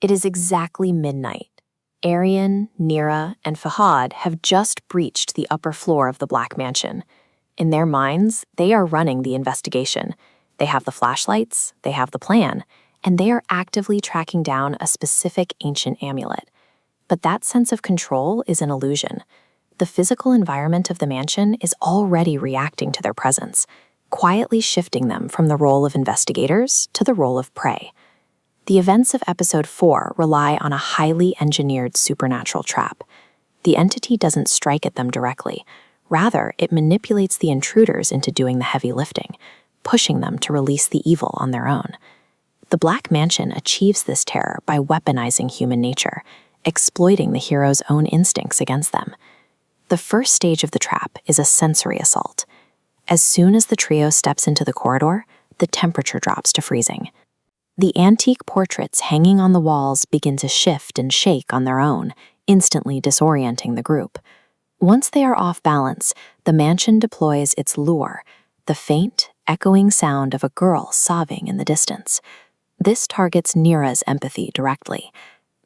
It is exactly midnight. Aryan, Nayra, and Fahad have just breached the upper floor of the Black Mansion. In their minds, they are running the investigation. They have the flashlights, they have the plan, and they are actively tracking down a specific ancient amulet. But that sense of control is an illusion. The physical environment of the mansion is already reacting to their presence, quietly shifting them from the role of investigators to the role of prey. The events of Episode 4 rely on a highly engineered supernatural trap. The entity doesn't strike at them directly. Rather, it manipulates the intruders into doing the heavy lifting, pushing them to release the evil on their own. The Black Mansion achieves this terror by weaponizing human nature, exploiting the hero's own instincts against them. The first stage of the trap is a sensory assault. As soon as the trio steps into the corridor, the temperature drops to freezing. The antique portraits hanging on the walls begin to shift and shake on their own, instantly disorienting the group. Once they are off balance, the mansion deploys its lure, the faint, echoing sound of a girl sobbing in the distance. This targets Nayra's empathy directly.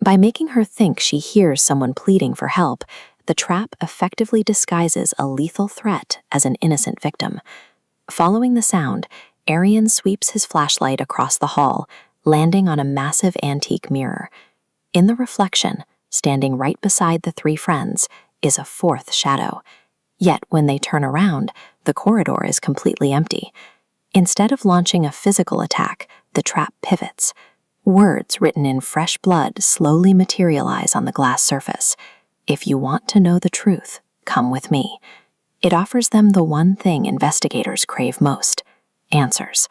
By making her think she hears someone pleading for help, the trap effectively disguises a lethal threat as an innocent victim. Following the sound, Aryan sweeps his flashlight across the hall, landing on a massive antique mirror. In the reflection, standing right beside the three friends, is a fourth shadow. Yet when they turn around, the corridor is completely empty. Instead of launching a physical attack, the trap pivots. Words written in fresh blood slowly materialize on the glass surface. "If you want to know the truth, come with me." It offers them the one thing investigators crave most: answers.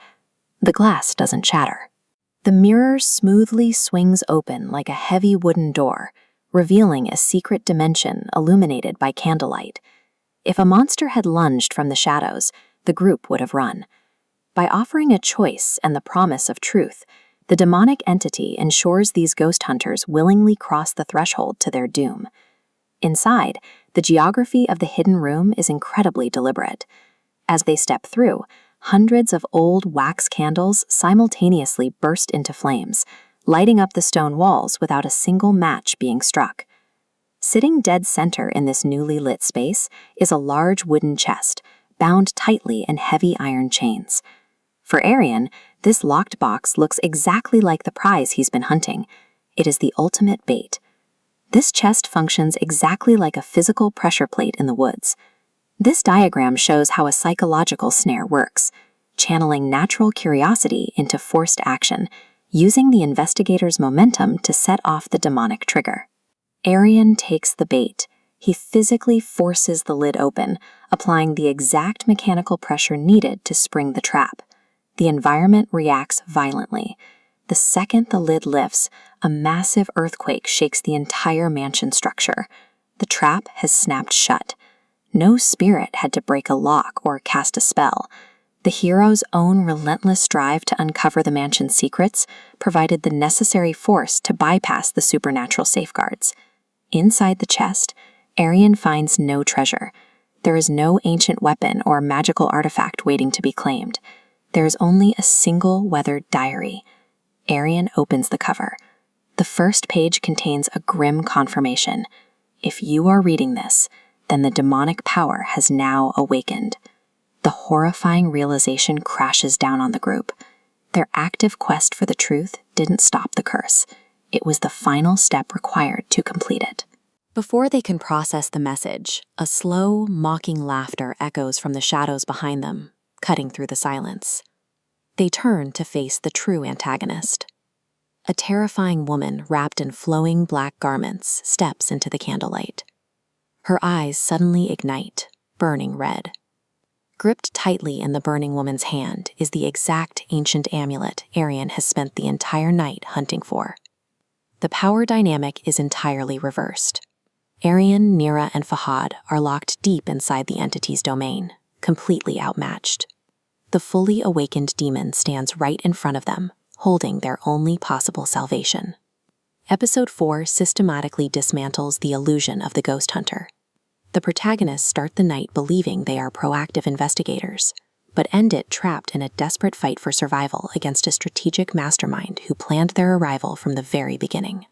The glass doesn't shatter. The mirror smoothly swings open like a heavy wooden door, revealing a secret dimension illuminated by candlelight. If a monster had lunged from the shadows, the group would have run. By offering a choice and the promise of truth, the demonic entity ensures these ghost hunters willingly cross the threshold to their doom. Inside, the geography of the hidden room is incredibly deliberate. As they step through, hundreds of old wax candles simultaneously burst into flames, lighting up the stone walls without a single match being struck. Sitting dead center in this newly lit space is a large wooden chest, bound tightly in heavy iron chains. For Aryan, this locked box looks exactly like the prize he's been hunting. It is the ultimate bait. This chest functions exactly like a physical pressure plate in the woods. This diagram shows how a psychological snare works, channeling natural curiosity into forced action, using the investigator's momentum to set off the demonic trigger. Aryan takes the bait. He physically forces the lid open, applying the exact mechanical pressure needed to spring the trap. The environment reacts violently. The second the lid lifts, a massive earthquake shakes the entire mansion structure. The trap has snapped shut. No spirit had to break a lock or cast a spell. The hero's own relentless drive to uncover the mansion's secrets provided the necessary force to bypass the supernatural safeguards. Inside the chest, Aryan finds no treasure. There is no ancient weapon or magical artifact waiting to be claimed. There is only a single weathered diary. Aryan opens the cover. The first page contains a grim confirmation. If you are reading this, then the demonic power has now awakened. The horrifying realization crashes down on the group. Their active quest for the truth didn't stop the curse. It was the final step required to complete it. Before they can process the message, a slow, mocking laughter echoes from the shadows behind them, cutting through the silence. They turn to face the true antagonist. A terrifying woman wrapped in flowing black garments steps into the candlelight. Her eyes suddenly ignite, burning red. Gripped tightly in the burning woman's hand is the exact ancient amulet Aryan has spent the entire night hunting for. The power dynamic is entirely reversed. Aryan, Nayra, and Fahad are locked deep inside the entity's domain, completely outmatched. The fully awakened demon stands right in front of them, holding their only possible salvation. Episode 4 systematically dismantles the illusion of the ghost hunter. The protagonists start the night believing they are proactive investigators, but end it trapped in a desperate fight for survival against a strategic mastermind who planned their arrival from the very beginning.